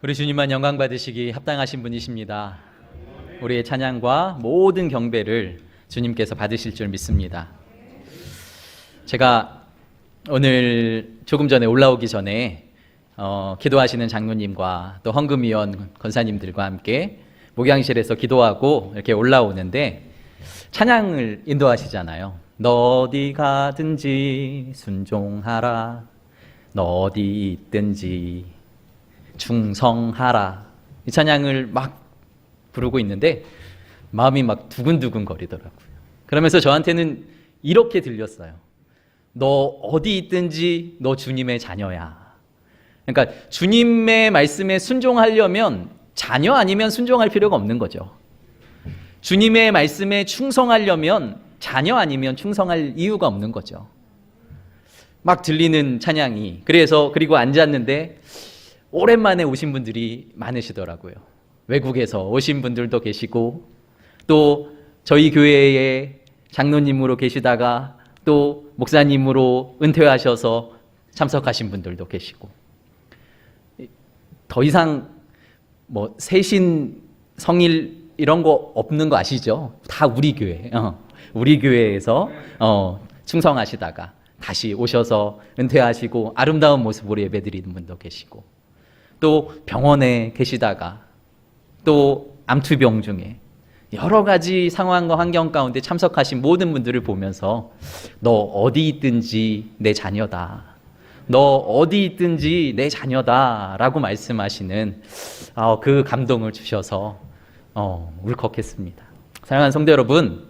우리 주님만 영광 받으시기 합당하신 분이십니다. 우리의 찬양과 모든 경배를 주님께서 받으실 줄 믿습니다. 제가 오늘 조금 전에 올라오기 전에 기도하시는 장로님과 또 헌금위원 권사님들과 함께 목양실에서 기도하고 이렇게 올라오는데 찬양을 인도하시잖아요. 너 어디 가든지 순종하라, 너 어디 있든지 충성하라. 이 찬양을 막 부르고 있는데 마음이 막 두근두근 거리더라고요. 그러면서 저한테는 이렇게 들렸어요. 너 어디 있든지 너 주님의 자녀야. 그러니까 주님의 말씀에 순종하려면 자녀 아니면 순종할 필요가 없는 거죠. 주님의 말씀에 충성하려면 자녀 아니면 충성할 이유가 없는 거죠. 막 들리는 찬양이. 그리고 앉았는데 오랜만에 오신 분들이 많으시더라고요. 외국에서 오신 분들도 계시고 또 저희 교회에 장로님으로 계시다가 또 목사님으로 은퇴하셔서 참석하신 분들도 계시고, 더 이상 뭐 세신 성일 이런 거 없는 거 아시죠? 다 우리 교회, 우리 교회에서 충성하시다가 다시 오셔서 은퇴하시고 아름다운 모습으로 예배드리는 분도 계시고, 또 병원에 계시다가 또 암투병 중에 여러 가지 상황과 환경 가운데 참석하신 모든 분들을 보면서 너 어디 있든지 내 자녀다, 너 어디 있든지 내 자녀다 라고 말씀하시는 그 감동을 주셔서 울컥했습니다. 사랑하는 성도 여러분,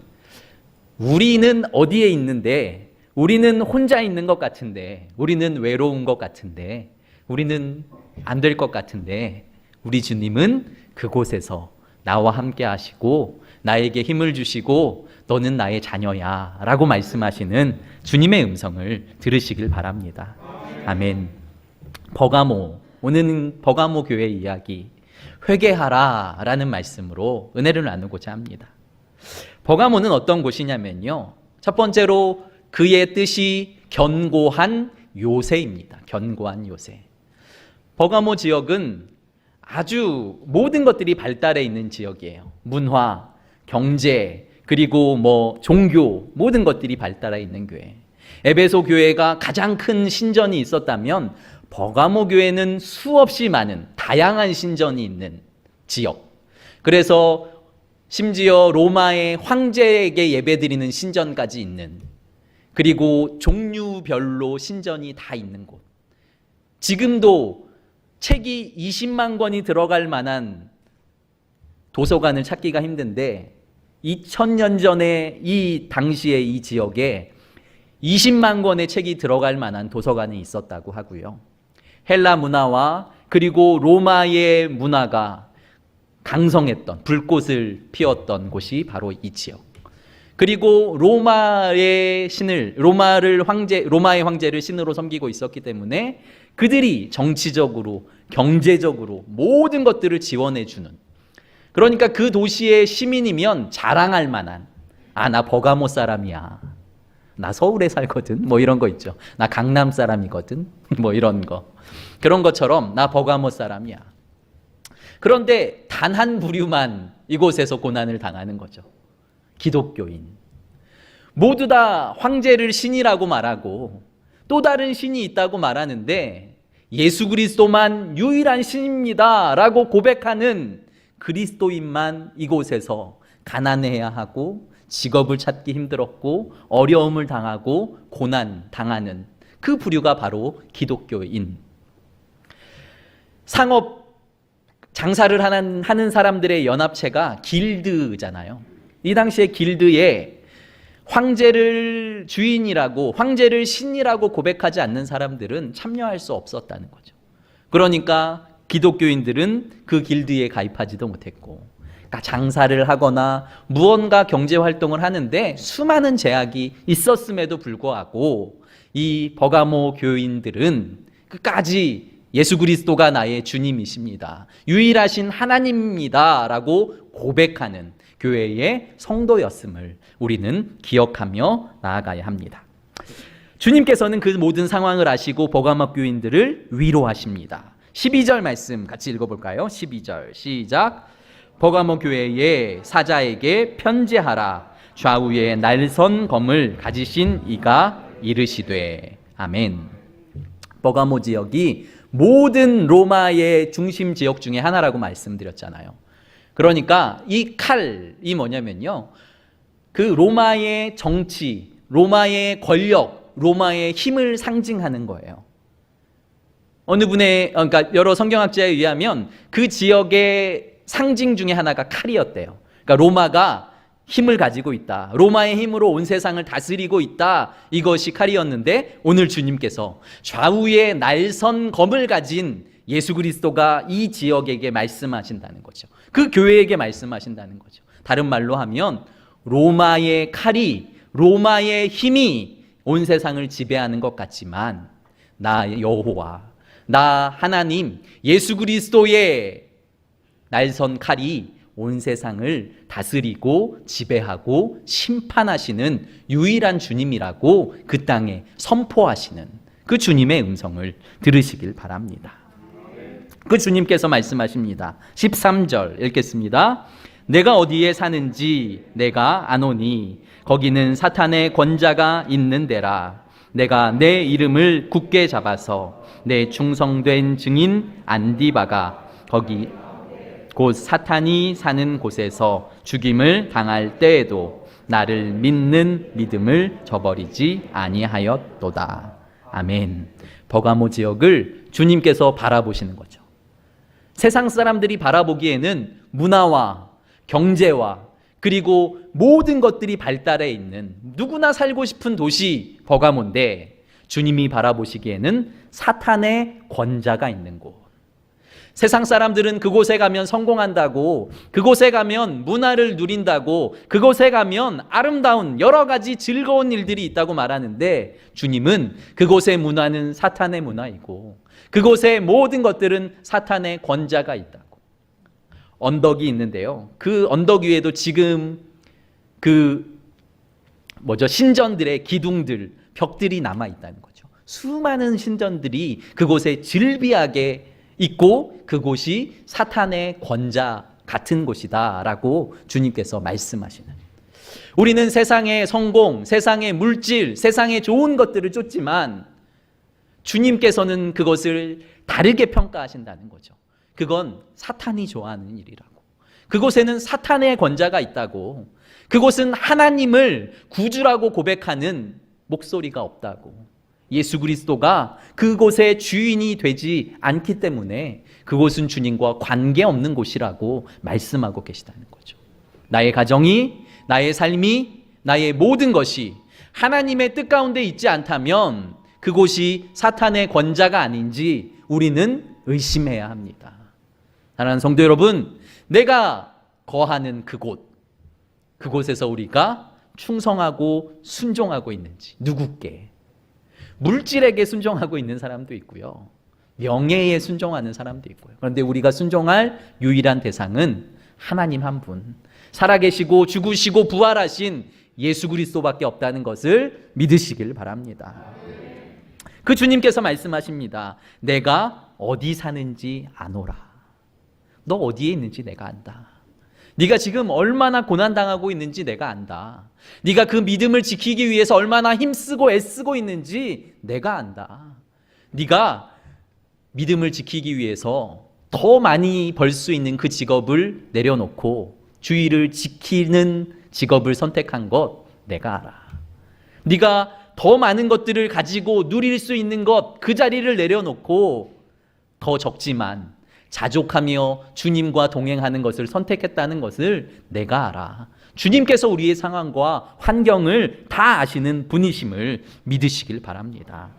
우리는 어디에 있는데, 우리는 혼자 있는 것 같은데, 우리는 외로운 것 같은데, 우리는 안 될 것 같은데, 우리 주님은 그곳에서 나와 함께 하시고 나에게 힘을 주시고 너는 나의 자녀야 라고 말씀하시는 주님의 음성을 들으시길 바랍니다. 아멘. 버가모, 오늘은 버가모 교회 이야기, 회개하라 라는 말씀으로 은혜를 나누고자 합니다. 버가모는 어떤 곳이냐면요, 첫 번째로 그의 뜻이 견고한 요새입니다. 견고한 요새. 버가모 지역은 아주 모든 것들이 발달해 있는 지역이에요. 문화, 경제, 그리고 종교, 모든 것들이 발달해 있는 교회. 에베소 교회가 가장 큰 신전이 있었다면 버가모 교회는 수없이 많은 다양한 신전이 있는 지역. 그래서 심지어 로마의 황제에게 예배드리는 신전까지 있는, 그리고 종류별로 신전이 다 있는 곳. 지금도 책이 20만 권이 들어갈 만한 도서관을 찾기가 힘든데 2000년 전에 이 당시에 이 지역에 20만 권의 책이 들어갈 만한 도서관이 있었다고 하고요. 헬라 문화와 그리고 로마의 문화가 강성했던, 불꽃을 피웠던 곳이 바로 이 지역. 그리고 로마의 황제를 신으로 섬기고 있었기 때문에 그들이 정치적으로, 경제적으로 모든 것들을 지원해주는, 그러니까 그 도시의 시민이면 자랑할 만한, 나 버가모 사람이야, 나 서울에 살거든, 이런 거 있죠. 나 강남 사람이거든, 이런 거. 그런 것처럼 나 버가모 사람이야. 그런데 단 한 부류만 이곳에서 고난을 당하는 거죠. 기독교인. 모두 다 황제를 신이라고 말하고 또 다른 신이 있다고 말하는데 예수 그리스도만 유일한 신입니다 라고 고백하는 그리스도인만 이곳에서 가난해야 하고 직업을 찾기 힘들었고 어려움을 당하고 고난 당하는 그 부류가 바로 기독교인. 상업 장사를 하는 사람들의 연합체가 길드잖아요. 이 당시에 길드에 황제를 주인이라고, 황제를 신이라고 고백하지 않는 사람들은 참여할 수 없었다는 거죠. 그러니까 기독교인들은 그 길드에 가입하지도 못했고, 그러니까 장사를 하거나 무언가 경제 활동을 하는데 수많은 제약이 있었음에도 불구하고 이 버가모 교인들은 끝까지 예수 그리스도가 나의 주님이십니다, 유일하신 하나님입니다 라고 고백하는 교회의 성도였음을 우리는 기억하며 나아가야 합니다. 주님께서는 그 모든 상황을 아시고 버가모 교인들을 위로하십니다. 12절 말씀 같이 읽어볼까요? 12절 시작. 버가모 교회의 사자에게 편지하라. 좌우에 날선 검을 가지신 이가 이르시되. 아멘. 버가모 지역이 모든 로마의 중심 지역 중에 하나라고 말씀드렸잖아요. 그러니까 이 칼이 뭐냐면요, 그 로마의 정치, 로마의 권력, 로마의 힘을 상징하는 거예요. 어느 분의, 그러니까 여러 성경학자에 의하면 그 지역의 상징 중에 하나가 칼이었대요. 그러니까 로마가 힘을 가지고 있다, 로마의 힘으로 온 세상을 다스리고 있다, 이것이 칼이었는데 오늘 주님께서 좌우에 날선 검을 가진 예수 그리스도가 이 지역에게 말씀하신다는 거죠. 그 교회에게 말씀하신다는 거죠. 다른 말로 하면 로마의 칼이, 로마의 힘이 온 세상을 지배하는 것 같지만 나 여호와, 나 하나님 예수 그리스도의 날선 칼이 온 세상을 다스리고 지배하고 심판하시는 유일한 주님이라고 그 땅에 선포하시는 그 주님의 음성을 들으시길 바랍니다. 그 주님께서 말씀하십니다. 13절 읽겠습니다. 내가 어디에 사는지 내가 아노니 거기는 사탄의 권자가 있는 데라. 내가 내 이름을 굳게 잡아서 내 충성된 증인 안디바가 거기 곧 사탄이 사는 곳에서 죽임을 당할 때에도 나를 믿는 믿음을 저버리지 아니하였도다. 아멘. 버가모 지역을 주님께서 바라보시는 거죠. 세상 사람들이 바라보기에는 문화와 경제와 그리고 모든 것들이 발달해 있는 누구나 살고 싶은 도시 버가모인데, 주님이 바라보시기에는 사탄의 권자가 있는 곳. 세상 사람들은 그곳에 가면 성공한다고, 그곳에 가면 문화를 누린다고, 그곳에 가면 아름다운 여러 가지 즐거운 일들이 있다고 말하는데, 주님은 그곳의 문화는 사탄의 문화이고 그곳의 모든 것들은 사탄의 권자가 있다고. 언덕이 있는데요, 그 언덕 위에도 지금 신전들의 기둥들, 벽들이 남아 있다는 거죠. 수많은 신전들이 그곳에 즐비하게 있고 그곳이 사탄의 권자 같은 곳이다라고 주님께서 말씀하시는. 우리는 세상의 성공, 세상의 물질, 세상의 좋은 것들을 쫓지만 주님께서는 그것을 다르게 평가하신다는 거죠. 그건 사탄이 좋아하는 일이라고. 그곳에는 사탄의 권자가 있다고. 그곳은 하나님을 구주라고 고백하는 목소리가 없다고. 예수 그리스도가 그곳의 주인이 되지 않기 때문에 그곳은 주님과 관계없는 곳이라고 말씀하고 계시다는 거죠. 나의 가정이, 나의 삶이, 나의 모든 것이 하나님의 뜻 가운데 있지 않다면 그곳이 사탄의 권자가 아닌지 우리는 의심해야 합니다. 사랑하는 성도 여러분, 내가 거하는 그곳에서 우리가 충성하고 순종하고 있는지, 누구께? 물질에게 순종하고 있는 사람도 있고요, 명예에 순종하는 사람도 있고요. 그런데 우리가 순종할 유일한 대상은 하나님 한 분, 살아계시고 죽으시고 부활하신 예수 그리스도밖에 없다는 것을 믿으시길 바랍니다. 그 주님께서 말씀하십니다. 내가 어디 사는지 아노라. 너 어디에 있는지 내가 안다. 네가 지금 얼마나 고난당하고 있는지 내가 안다. 네가 그 믿음을 지키기 위해서 얼마나 힘쓰고 애쓰고 있는지 내가 안다. 네가 믿음을 지키기 위해서 더 많이 벌 수 있는 그 직업을 내려놓고 주의를 지키는 직업을 선택한 것 내가 알아. 네가 더 많은 것들을 가지고 누릴 수 있는 것, 그 자리를 내려놓고 더 적지만 자족하며 주님과 동행하는 것을 선택했다는 것을 내가 알아. 주님께서 우리의 상황과 환경을 다 아시는 분이심을 믿으시길 바랍니다.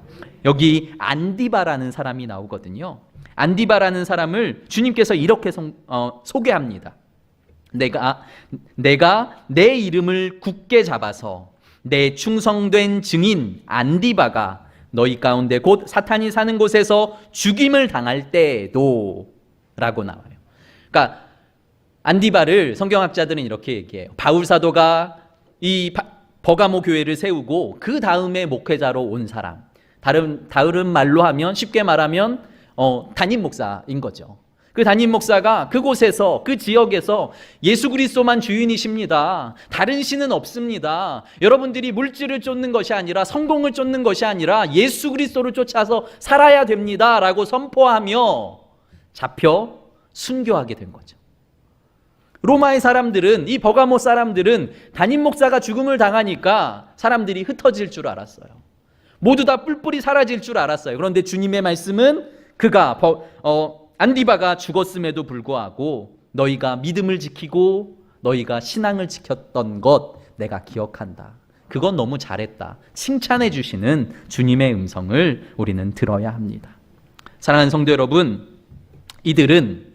여기 안디바라는 사람이 나오거든요. 안디바라는 사람을 주님께서 이렇게 소개합니다. 내가 내 이름을 굳게 잡아서 내 충성된 증인 안디바가 너희 가운데 곧 사탄이 사는 곳에서 죽임을 당할 때에도 라고 나와요. 그러니까 안디바를 성경학자들은 이렇게 얘기해요. 바울 사도가 이 버가모 교회를 세우고 그 다음에 목회자로 온 사람, 다른 말로 하면, 쉽게 말하면 담임 목사인 거죠. 그 담임 목사가 그곳에서, 그 지역에서 예수 그리스도만 주인이십니다. 다른 신은 없습니다. 여러분들이 물질을 쫓는 것이 아니라, 성공을 쫓는 것이 아니라 예수 그리스도를 쫓아서 살아야 됩니다 라고 선포하며 잡혀 순교하게 된 거죠. 로마의 사람들은, 이 버가모 사람들은 담임 목사가 죽음을 당하니까 사람들이 흩어질 줄 알았어요. 모두 다 뿔뿔이 사라질 줄 알았어요. 그런데 주님의 말씀은 그가 안디바가 죽었음에도 불구하고 너희가 믿음을 지키고 너희가 신앙을 지켰던 것 내가 기억한다. 그건 너무 잘했다. 칭찬해 주시는 주님의 음성을 우리는 들어야 합니다. 사랑하는 성도 여러분, 이들은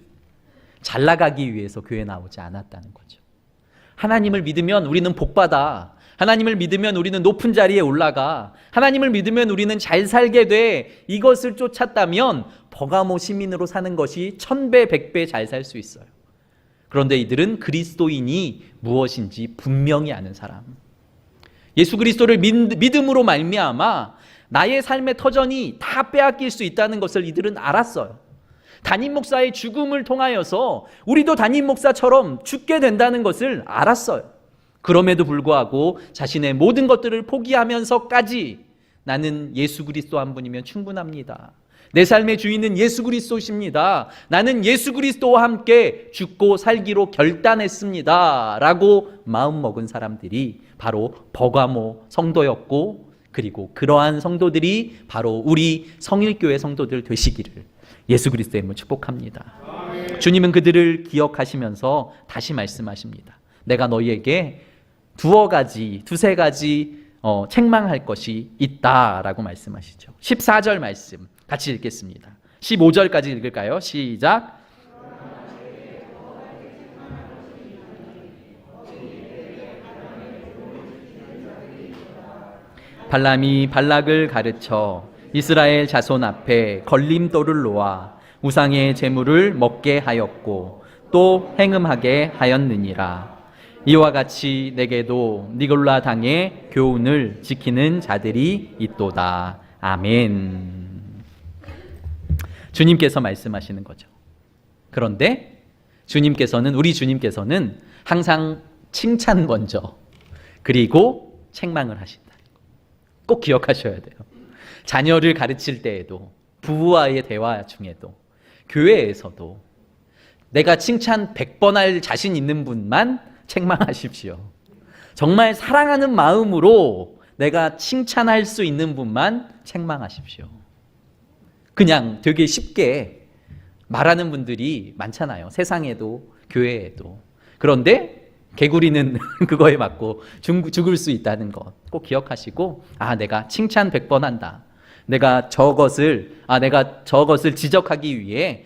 잘 나가기 위해서 교회에 나오지 않았다는 거죠. 하나님을 믿으면 우리는 복받아. 하나님을 믿으면 우리는 높은 자리에 올라가. 하나님을 믿으면 우리는 잘 살게 돼. 이것을 쫓았다면 버가모 시민으로 사는 것이 1000배, 100배 잘 살 수 있어요. 그런데 이들은 그리스도인이 무엇인지 분명히 아는 사람. 예수 그리스도를 믿음으로 말미암아 나의 삶의 터전이 다 빼앗길 수 있다는 것을 이들은 알았어요. 담임 목사의 죽음을 통하여서 우리도 담임 목사처럼 죽게 된다는 것을 알았어요. 그럼에도 불구하고 자신의 모든 것들을 포기하면서까지 나는 예수 그리스도 한 분이면 충분합니다. 내 삶의 주인은 예수 그리스도십니다. 나는 예수 그리스도와 함께 죽고 살기로 결단했습니다 라고 마음먹은 사람들이 바로 버가모 성도였고, 그리고 그러한 성도들이 바로 우리 성일교회 성도들 되시기를 예수 그리스도의 이름으로 축복합니다. 주님은 그들을 기억하시면서 다시 말씀하십니다. 내가 너희에게 두세 가지 책망할 것이 있다라고 말씀하시죠. 14절 말씀 같이 읽겠습니다. 15절까지 읽을까요? 시작. 발람이 발락을 가르쳐 이스라엘 자손 앞에 걸림돌을 놓아 우상의 제물을 먹게 하였고 또 행음하게 하였느니라. 이와 같이 내게도 니골라 당의 교훈을 지키는 자들이 있도다. 아멘. 주님께서 말씀하시는 거죠. 그런데 우리 주님께서는 항상 칭찬 먼저, 그리고 책망을 하신다. 꼭 기억하셔야 돼요. 자녀를 가르칠 때에도, 부부와의 대화 중에도, 교회에서도 내가 칭찬 100번 할 자신 있는 분만 책망하십시오. 정말 사랑하는 마음으로 내가 칭찬할 수 있는 분만 책망하십시오. 그냥 되게 쉽게 말하는 분들이 많잖아요. 세상에도 교회에도. 그런데 개구리는 그거에 맞고 죽을 수 있다는 것 꼭 기억하시고, 내가 칭찬 100번 한다. 내가 저것을 지적하기 위해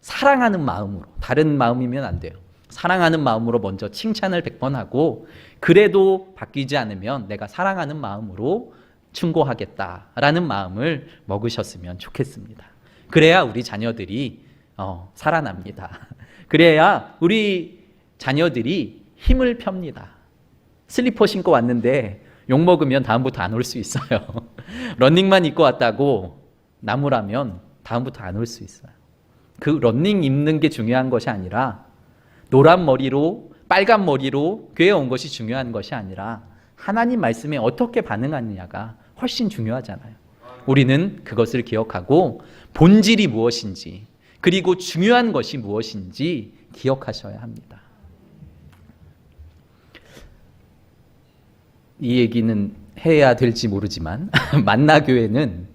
사랑하는 마음으로, 다른 마음이면 안 돼요. 사랑하는 마음으로 먼저 칭찬을 100번 하고, 그래도 바뀌지 않으면 내가 사랑하는 마음으로 충고하겠다라는 마음을 먹으셨으면 좋겠습니다. 그래야 우리 자녀들이 살아납니다. 그래야 우리 자녀들이 힘을 펴니다. 슬리퍼 신고 왔는데 욕먹으면 다음부터 안 올 수 있어요. 러닝만 입고 왔다고 나무라면 다음부터 안 올 수 있어요. 그 러닝 입는 게 중요한 것이 아니라, 노란 머리로 빨간 머리로 교회에 온 것이 중요한 것이 아니라 하나님 말씀에 어떻게 반응하느냐가 훨씬 중요하잖아요. 우리는 그것을 기억하고 본질이 무엇인지, 그리고 중요한 것이 무엇인지 기억하셔야 합니다. 이 얘기는 해야 될지 모르지만 만나교회는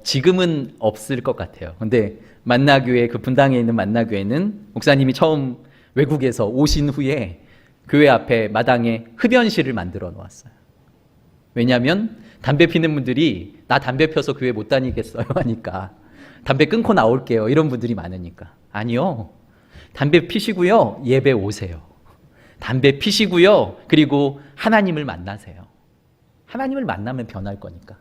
지금은 없을 것 같아요. 근데 만나교회, 그 분당에 있는 만나교회는 목사님이 처음 외국에서 오신 후에 교회 앞에 마당에 흡연실을 만들어 놓았어요. 왜냐하면 담배 피는 분들이 나 담배 펴서 교회 못 다니겠어요 하니까, 담배 끊고 나올게요 이런 분들이 많으니까. 아니요, 담배 피시고요 예배 오세요. 담배 피시고요, 그리고 하나님을 만나세요. 하나님을 만나면 변할 거니까,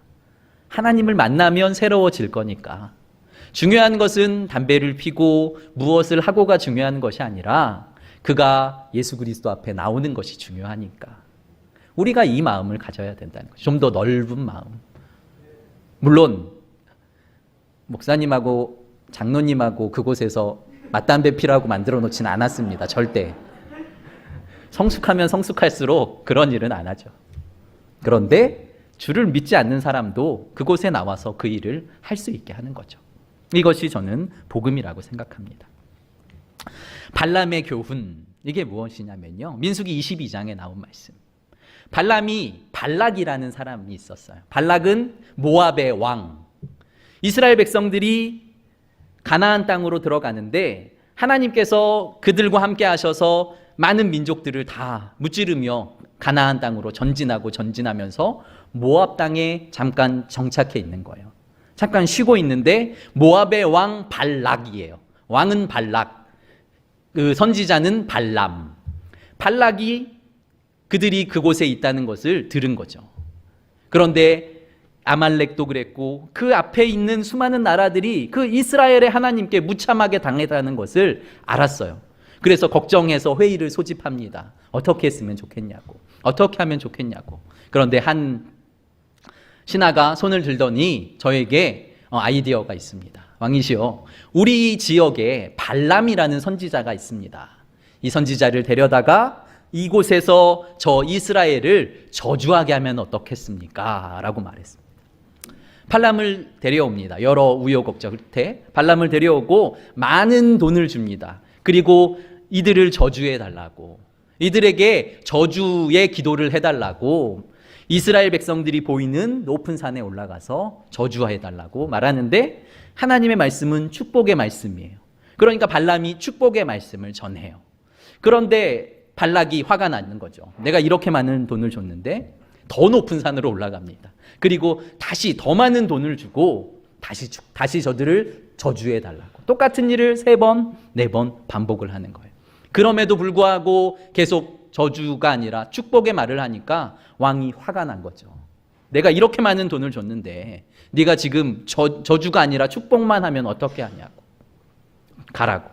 하나님을 만나면 새로워질 거니까. 중요한 것은 담배를 피고 무엇을 하고가 중요한 것이 아니라 그가 예수 그리스도 앞에 나오는 것이 중요하니까 우리가 이 마음을 가져야 된다는 거죠. 좀 더 넓은 마음. 물론 목사님하고 장로님하고 그곳에서 맞담배 피라고 만들어 놓지는 않았습니다. 절대. 성숙하면 성숙할수록 그런 일은 안 하죠. 그런데 주를 믿지 않는 사람도 그곳에 나와서 그 일을 할 수 있게 하는 거죠. 이것이 저는 복음이라고 생각합니다. 발람의 교훈, 이게 무엇이냐면요, 민수기 22장에 나온 말씀. 발람이 발락이라는 사람이 있었어요. 발락은 모압의 왕. 이스라엘 백성들이 가나안 땅으로 들어가는데 하나님께서 그들과 함께 하셔서 많은 민족들을 다 무찌르며 가나안 땅으로 전진하면서 모압 땅에 잠깐 정착해 있는 거예요. 잠깐 쉬고 있는데 모압의 왕 발락이에요. 왕은 발락, 그 선지자는 발람. 발락이 그들이 그곳에 있다는 것을 들은 거죠. 그런데 아말렉도 그랬고 그 앞에 있는 수많은 나라들이 그 이스라엘의 하나님께 무참하게 당했다는 것을 알았어요. 그래서 걱정해서 회의를 소집합니다. 어떻게 했으면 좋겠냐고, 어떻게 하면 좋겠냐고. 그런데 한 신하가 손을 들더니 저에게 아이디어가 있습니다. 왕이시여, 우리 지역에 발람이라는 선지자가 있습니다. 이 선지자를 데려다가 이곳에서 저 이스라엘을 저주하게 하면 어떻겠습니까? 라고 말했습니다. 발람을 데려옵니다. 여러 우여곡절 끝에 발람을 데려오고 많은 돈을 줍니다. 그리고 이들을 저주해 달라고, 이들에게 저주의 기도를 해달라고, 이스라엘 백성들이 보이는 높은 산에 올라가서 저주해 달라고 말하는데 하나님의 말씀은 축복의 말씀이에요. 그러니까 발람이 축복의 말씀을 전해요. 그런데 발락이 화가 나는 거죠. 내가 이렇게 많은 돈을 줬는데 더 높은 산으로 올라갑니다. 그리고 다시 더 많은 돈을 주고 다시 저들을 저주해 달라고. 똑같은 일을 3번, 4번 반복을 하는 거예요. 그럼에도 불구하고 계속 저주가 아니라 축복의 말을 하니까 왕이 화가 난 거죠. 내가 이렇게 많은 돈을 줬는데 네가 지금 저주가 아니라 축복만 하면 어떻게 하냐고. 가라고.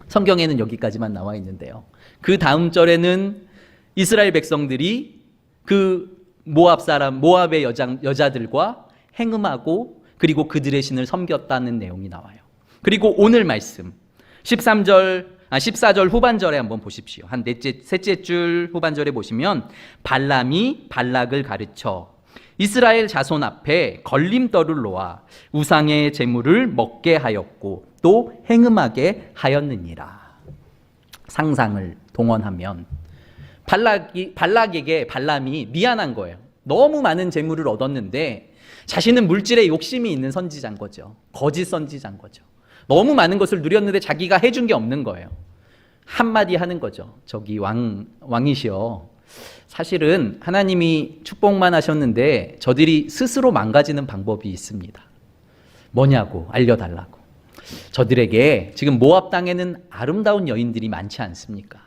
성경에는 여기까지만 나와 있는데요. 그 다음 절에는 이스라엘 백성들이 그 모압의 여자들과 행음하고 그리고 그들의 신을 섬겼다는 내용이 나와요. 그리고 오늘 말씀 14절 후반절에 한번 보십시오. 한 셋째 줄 후반절에 보시면 발람이 발락을 가르쳐 이스라엘 자손 앞에 걸림돌을 놓아 우상의 제물을 먹게 하였고 또 행음하게 하였느니라. 상상을 동원하면 발락에게 발람이 미안한 거예요. 너무 많은 제물을 얻었는데 자신은 물질에 욕심이 있는 선지자인 거죠. 거짓 선지자인 거죠. 너무 많은 것을 누렸는데 자기가 해준 게 없는 거예요. 한마디 하는 거죠. 저기 왕이시여, 사실은 하나님이 축복만 하셨는데 저들이 스스로 망가지는 방법이 있습니다. 뭐냐고 알려달라고. 저들에게 지금 모압 땅에는 아름다운 여인들이 많지 않습니까?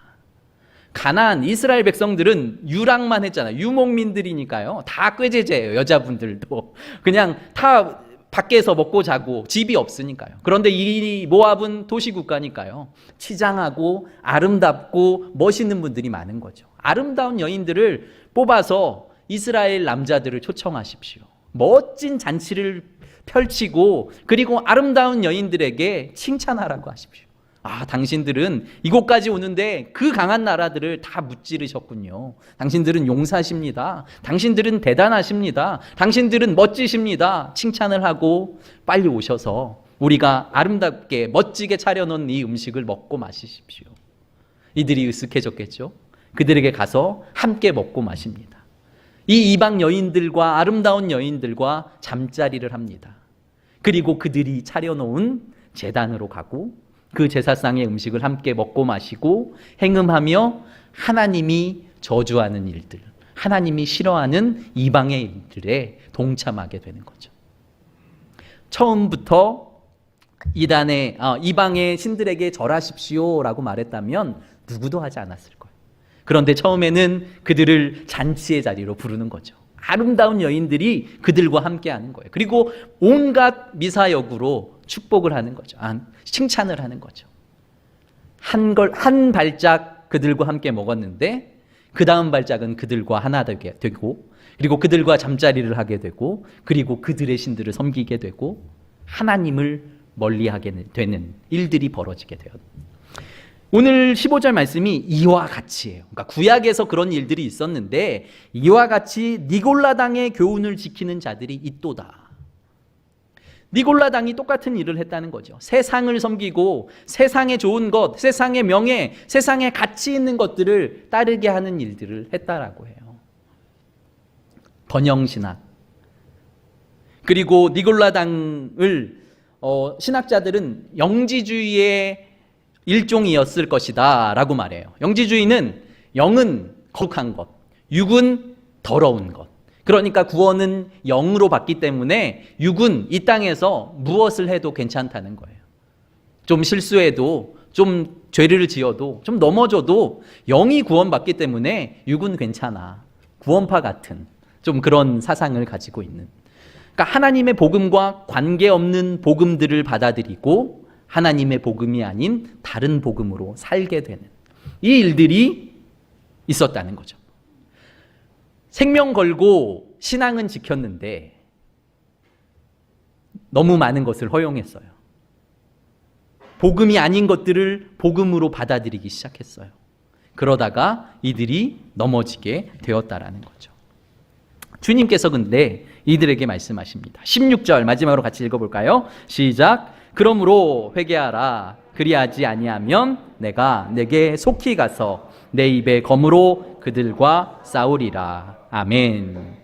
가나안 이스라엘 백성들은 유랑만 했잖아요. 유목민들이니까요. 다 꾀제제예요. 여자분들도 그냥 다 밖에서 먹고 자고 집이 없으니까요. 그런데 이 모압은 도시국가니까요. 치장하고 아름답고 멋있는 분들이 많은 거죠. 아름다운 여인들을 뽑아서 이스라엘 남자들을 초청하십시오. 멋진 잔치를 펼치고 그리고 아름다운 여인들에게 칭찬하라고 하십시오. 아, 당신들은 이곳까지 오는데 그 강한 나라들을 다 무찌르셨군요. 당신들은 용사십니다. 당신들은 대단하십니다. 당신들은 멋지십니다. 칭찬을 하고 빨리 오셔서 우리가 아름답게 멋지게 차려놓은 이 음식을 먹고 마시십시오. 이들이 으쓱해졌겠죠. 그들에게 가서 함께 먹고 마십니다. 이 이방 여인들과 아름다운 여인들과 잠자리를 합니다. 그리고 그들이 차려놓은 제단으로 가고 그 제사상의 음식을 함께 먹고 마시고 행음하며 하나님이 저주하는 일들, 하나님이 싫어하는 이방의 일들에 동참하게 되는 거죠. 처음부터 이방의 신들에게 절하십시오라고 말했다면 누구도 하지 않았을 거예요. 그런데 처음에는 그들을 잔치의 자리로 부르는 거죠. 아름다운 여인들이 그들과 함께 하는 거예요. 그리고 온갖 미사여구로 축복을 하는 거죠. 칭찬을 하는 거죠. 한 발짝 그들과 함께 먹었는데 그 다음 발짝은 그들과 하나 되게 되고 그리고 그들과 잠자리를 하게 되고 그리고 그들의 신들을 섬기게 되고 하나님을 멀리하게 되는 일들이 벌어지게 돼요. 오늘 15절 말씀이 이와 같이예요. 그러니까 구약에서 그런 일들이 있었는데 이와 같이 니골라당의 교훈을 지키는 자들이 있도다. 니골라당이 똑같은 일을 했다는 거죠. 세상을 섬기고 세상의 좋은 것, 세상의 명예, 세상의 가치 있는 것들을 따르게 하는 일들을 했다라고 해요. 번영신학. 그리고 니골라당을 신학자들은 영지주의의 일종이었을 것이다 라고 말해요. 영지주의는 영은 거룩한 것, 육은 더러운 것. 그러니까 구원은 영으로 받기 때문에 육은 이 땅에서 무엇을 해도 괜찮다는 거예요. 좀 실수해도, 좀 죄를 지어도, 좀 넘어져도 영이 구원받기 때문에 육은 괜찮아. 구원파 같은 좀 그런 사상을 가지고 있는. 그러니까 하나님의 복음과 관계없는 복음들을 받아들이고 하나님의 복음이 아닌 다른 복음으로 살게 되는 이 일들이 있었다는 거죠. 생명 걸고 신앙은 지켰는데 너무 많은 것을 허용했어요. 복음이 아닌 것들을 복음으로 받아들이기 시작했어요. 그러다가 이들이 넘어지게 되었다라는 거죠. 주님께서 근데 이들에게 말씀하십니다. 16절 마지막으로 같이 읽어볼까요? 시작. 그러므로 회개하라. 그리하지 아니하면 내가 내게 속히 가서 내 입의 검으로 그들과 싸우리라. 아멘.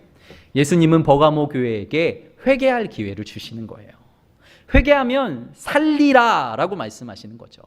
예수님은 버가모 교회에게 회개할 기회를 주시는 거예요. 회개하면 살리라 라고 말씀하시는 거죠.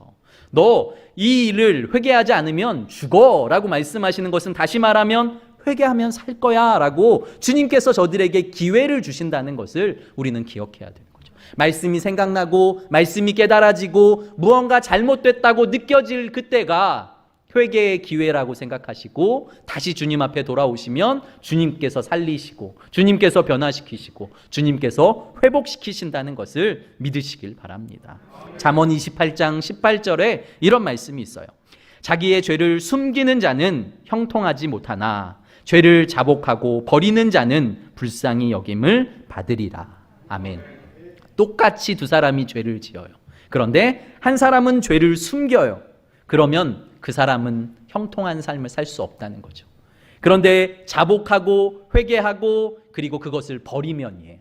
너 이 일을 회개하지 않으면 죽어 라고 말씀하시는 것은 다시 말하면 회개하면 살 거야 라고 주님께서 저들에게 기회를 주신다는 것을 우리는 기억해야 되는 거죠. 말씀이 생각나고 말씀이 깨달아지고 무언가 잘못됐다고 느껴질 그때가 회개의 기회라고 생각하시고 다시 주님 앞에 돌아오시면 주님께서 살리시고 주님께서 변화시키시고 주님께서 회복시키신다는 것을 믿으시길 바랍니다. 잠언 28장 18절에 이런 말씀이 있어요. 자기의 죄를 숨기는 자는 형통하지 못하나 죄를 자복하고 버리는 자는 불쌍히 여김을 받으리라. 아멘. 똑같이 두 사람이 죄를 지어요. 그런데 한 사람은 죄를 숨겨요. 그러면 그 사람은 형통한 삶을 살 수 없다는 거죠. 그런데 자복하고 회개하고 그리고 그것을 버리면이에요.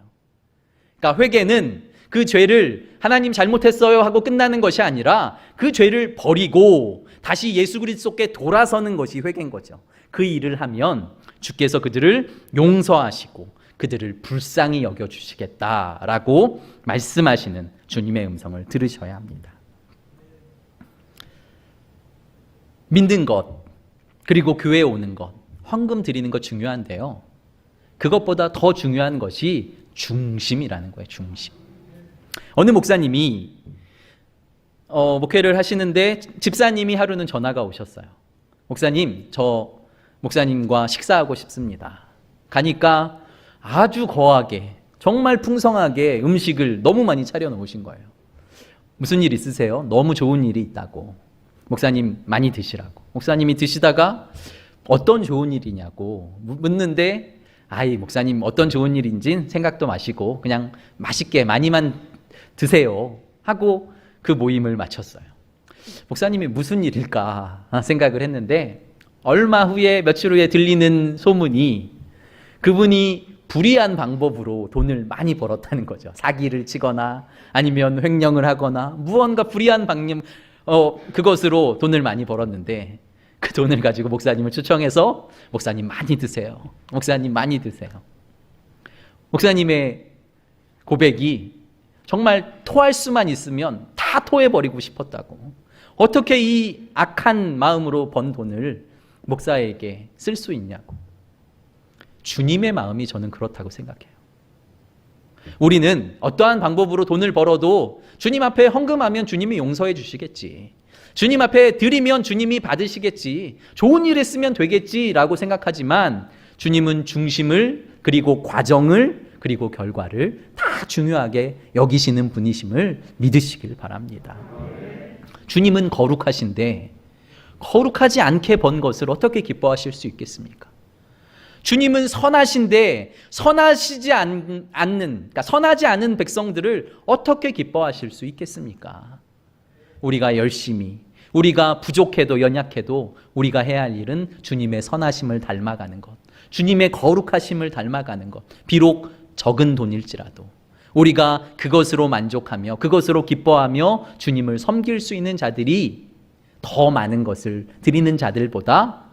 그러니까 회개는 그 죄를 하나님 잘못했어요 하고 끝나는 것이 아니라 그 죄를 버리고 다시 예수 그리스도께 돌아서는 것이 회개인 거죠. 그 일을 하면 주께서 그들을 용서하시고 그들을 불쌍히 여겨주시겠다라고 말씀하시는 주님의 음성을 들으셔야 합니다. 믿는 것, 그리고 교회에 오는 것, 헌금 드리는 것 중요한데요. 그것보다 더 중요한 것이 중심이라는 거예요. 중심. 어느 목사님이 목회를 하시는데 집사님이 하루는 전화가 오셨어요. 목사님, 저 목사님과 식사하고 싶습니다. 가니까 아주 거하게 정말 풍성하게 음식을 너무 많이 차려 놓으신 거예요. 무슨 일 있으세요? 너무 좋은 일이 있다고. 목사님 많이 드시라고. 목사님이 드시다가 어떤 좋은 일이냐고 묻는데 아이 목사님 어떤 좋은 일인진 생각도 마시고 그냥 맛있게 많이만 드세요 하고 그 모임을 마쳤어요. 목사님이 무슨 일일까 생각을 했는데 얼마 후에 며칠 후에 들리는 소문이 그분이 불의한 방법으로 돈을 많이 벌었다는 거죠. 사기를 치거나 아니면 횡령을 하거나 무언가 불의한 방법 그것으로 돈을 많이 벌었는데 그 돈을 가지고 목사님을 초청해서 목사님 많이 드세요. 목사님 많이 드세요. 목사님의 고백이 정말 토할 수만 있으면 다 토해버리고 싶었다고. 어떻게 이 악한 마음으로 번 돈을 목사에게 쓸 수 있냐고. 주님의 마음이 저는 그렇다고 생각해요. 우리는 어떠한 방법으로 돈을 벌어도 주님 앞에 헌금하면 주님이 용서해 주시겠지. 주님 앞에 드리면 주님이 받으시겠지. 좋은 일 했으면 되겠지라고 생각하지만 주님은 중심을 그리고 과정을 그리고 결과를 다 중요하게 여기시는 분이심을 믿으시길 바랍니다. 주님은 거룩하신데 거룩하지 않게 번 것을 어떻게 기뻐하실 수 있겠습니까? 주님은 선하신데 선하지 않는, 그러니까 선하지 않은 백성들을 어떻게 기뻐하실 수 있겠습니까? 우리가 열심히, 우리가 부족해도 연약해도 우리가 해야 할 일은 주님의 선하심을 닮아가는 것, 주님의 거룩하심을 닮아가는 것. 비록 적은 돈일지라도 우리가 그것으로 만족하며 그것으로 기뻐하며 주님을 섬길 수 있는 자들이 더 많은 것을 드리는 자들보다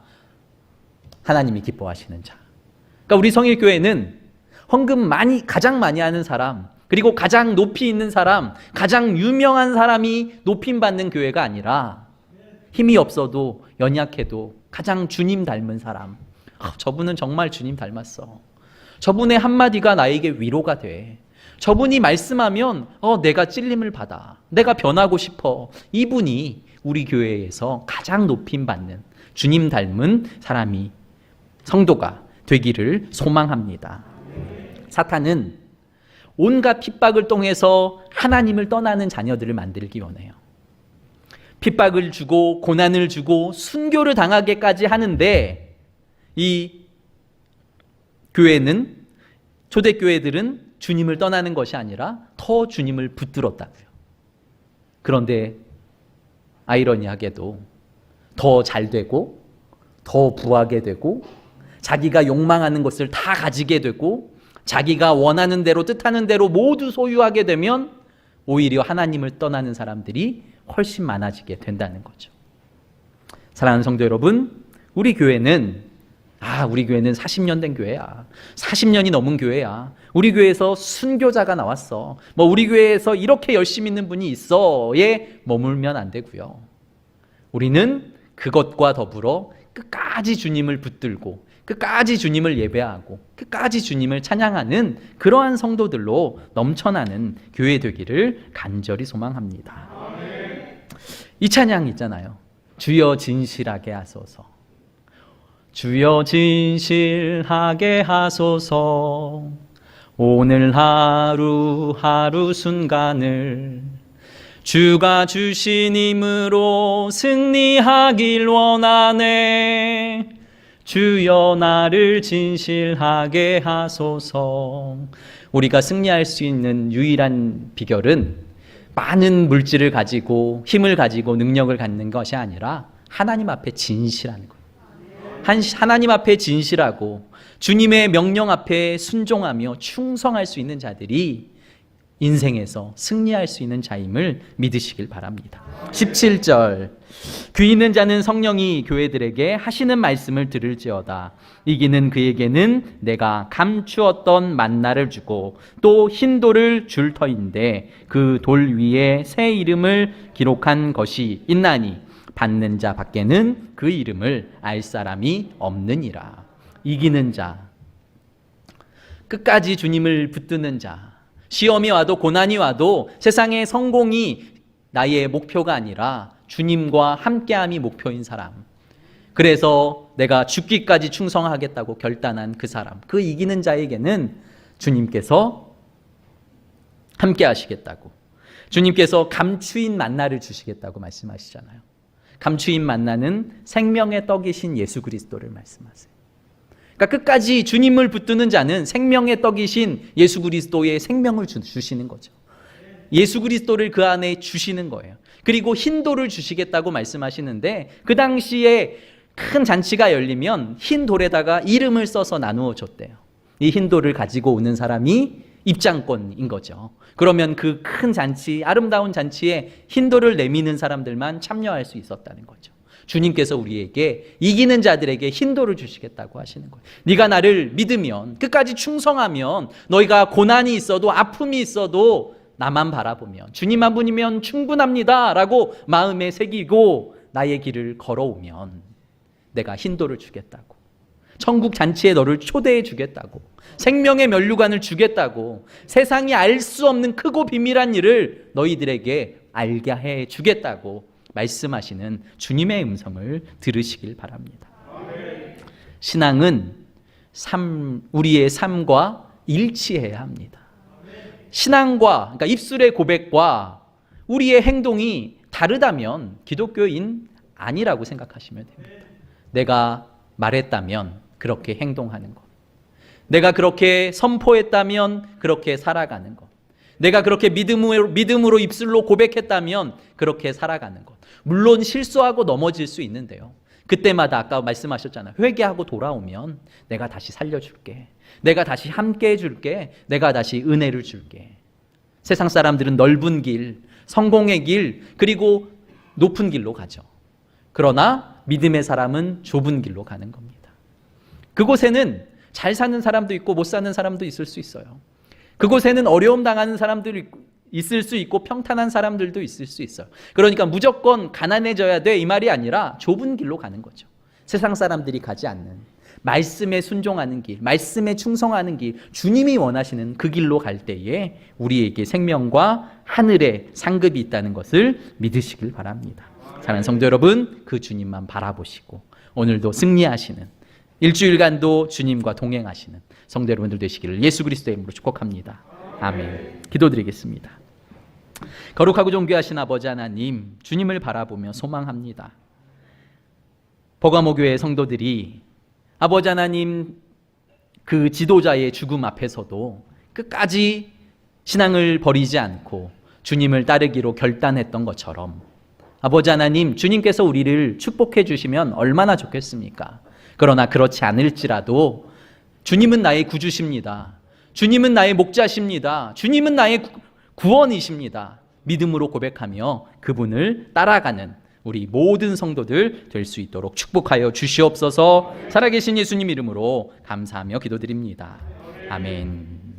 하나님이 기뻐하시는 자. 그러니까 우리 성일교회는 헌금 가장 많이 하는 사람, 그리고 가장 높이 있는 사람, 가장 유명한 사람이 높임받는 교회가 아니라 힘이 없어도 연약해도 가장 주님 닮은 사람. 저분은 정말 주님 닮았어. 저분의 한마디가 나에게 위로가 돼. 저분이 말씀하면 내가 찔림을 받아. 내가 변하고 싶어. 이분이 우리 교회에서 가장 높임받는 주님 닮은 사람이, 성도가 되기를 소망합니다. 사탄은 온갖 핍박을 통해서 하나님을 떠나는 자녀들을 만들기 원해요. 핍박을 주고 고난을 주고 순교를 당하게까지 하는데, 이 교회는, 초대교회들은 주님을 떠나는 것이 아니라 더 주님을 붙들었다고요. 그런데 아이러니하게도 더 잘 되고 더 부하게 되고 자기가 욕망하는 것을 다 가지게 되고 자기가 원하는 대로 뜻하는 대로 모두 소유하게 되면 오히려 하나님을 떠나는 사람들이 훨씬 많아지게 된다는 거죠. 사랑하는 성도 여러분, 우리 교회는 40년 된 교회야. 40년이 넘은 교회야. 우리 교회에서 순교자가 나왔어. 우리 교회에서 이렇게 열심히 있는 분이 있어에 머물면 안 되고요. 우리는 그것과 더불어 끝까지 주님을 붙들고 끝까지 주님을 예배하고 끝까지 주님을 찬양하는 그러한 성도들로 넘쳐나는 교회 되기를 간절히 소망합니다. 이 찬양 있잖아요. 주여 진실하게 하소서. 주여 진실하게 하소서. 오늘 하루하루 순간을 주가 주신 힘으로 승리하길 원하네. 주여 나를 진실하게 하소서. 우리가 승리할 수 있는 유일한 비결은 많은 물질을 가지고 힘을 가지고 능력을 갖는 것이 아니라 하나님 앞에 진실하는 거예요. 하나님 앞에 진실하고 주님의 명령 앞에 순종하며 충성할 수 있는 자들이 인생에서 승리할 수 있는 자임을 믿으시길 바랍니다. 17절, 귀 있는 자는 성령이 교회들에게 하시는 말씀을 들을지어다. 이기는 그에게는 내가 감추었던 만나를 주고 또 흰 돌을 줄 터인데 그 돌 위에 새 이름을 기록한 것이 있나니 받는 자 밖에는 그 이름을 알 사람이 없느니라. 이기는 자, 끝까지 주님을 붙드는 자, 시험이 와도 고난이 와도 세상의 성공이 나의 목표가 아니라 주님과 함께함이 목표인 사람, 그래서 내가 죽기까지 충성하겠다고 결단한 그 사람, 그 이기는 자에게는 주님께서 함께 하시겠다고, 주님께서 감추인 만나를 주시겠다고 말씀하시잖아요. 감추인 만나는 생명의 떡이신 예수 그리스도를 말씀하세요. 그러니까 끝까지 주님을 붙드는 자는 생명의 떡이신 예수 그리스도의 생명을 주시는 거죠. 예수 그리스도를 그 안에 주시는 거예요. 그리고 흰 돌을 주시겠다고 말씀하시는데, 그 당시에 큰 잔치가 열리면 흰 돌에다가 이름을 써서 나누어 줬대요. 이 흰 돌을 가지고 오는 사람이 입장권인 거죠. 그러면 그 큰 잔치, 아름다운 잔치에 흰 돌을 내미는 사람들만 참여할 수 있었다는 거죠. 주님께서 우리에게, 이기는 자들에게 흰 돌을 주시겠다고 하시는 거예요. 네가 나를 믿으면, 끝까지 충성하면, 너희가 고난이 있어도 아픔이 있어도 나만 바라보면, 주님 한 분이면 충분합니다 라고 마음에 새기고 나의 길을 걸어오면 내가 흰 돌을 주겠다고, 천국 잔치에 너를 초대해 주겠다고, 생명의 면류관을 주겠다고, 세상이 알 수 없는 크고 비밀한 일을 너희들에게 알게 해 주겠다고 말씀하시는 주님의 음성을 들으시길 바랍니다. 신앙은 우리의 삶과 일치해야 합니다. 신앙과, 그러니까 입술의 고백과 우리의 행동이 다르다면 기독교인 아니라고 생각하시면 됩니다. 내가 말했다면 그렇게 행동하는 것. 내가 그렇게 선포했다면 그렇게 살아가는 것. 내가 그렇게 믿음으로 입술로 고백했다면 그렇게 살아가는 것. 물론 실수하고 넘어질 수 있는데요. 그때마다 아까 말씀하셨잖아요. 회개하고 돌아오면 내가 다시 살려줄게. 내가 다시 함께 해줄게. 내가 다시 은혜를 줄게. 세상 사람들은 넓은 길, 성공의 길, 그리고 높은 길로 가죠. 그러나 믿음의 사람은 좁은 길로 가는 겁니다. 그곳에는 잘 사는 사람도 있고 못 사는 사람도 있을 수 있어요. 그곳에는 어려움 당하는 사람들이 있을 수 있고 평탄한 사람들도 있을 수 있어요. 그러니까 무조건 가난해져야 돼 이 말이 아니라 좁은 길로 가는 거죠. 세상 사람들이 가지 않는 말씀에 순종하는 길, 말씀에 충성하는 길, 주님이 원하시는 그 길로 갈 때에 우리에게 생명과 하늘의 상급이 있다는 것을 믿으시길 바랍니다. 사랑하는 성도 여러분, 그 주님만 바라보시고 오늘도 승리하시는, 일주일간도 주님과 동행하시는 성도 여러분들 되시기를 예수 그리스도의 이름으로 축복합니다. 아멘. 기도드리겠습니다. 거룩하고 존귀하신 아버지 하나님, 주님을 바라보며 소망합니다. 버가모교회 성도들이 아버지 하나님 그 지도자의 죽음 앞에서도 끝까지 신앙을 버리지 않고 주님을 따르기로 결단했던 것처럼 아버지 하나님, 주님께서 우리를 축복해 주시면 얼마나 좋겠습니까? 그러나 그렇지 않을지라도 주님은 나의 구주십니다. 주님은 나의 목자십니다. 주님은 나의 구원이십니다. 믿음으로 고백하며 그분을 따라가는 우리 모든 성도들 될 수 있도록 축복하여 주시옵소서. 살아계신 예수님 이름으로 감사하며 기도드립니다. 아멘.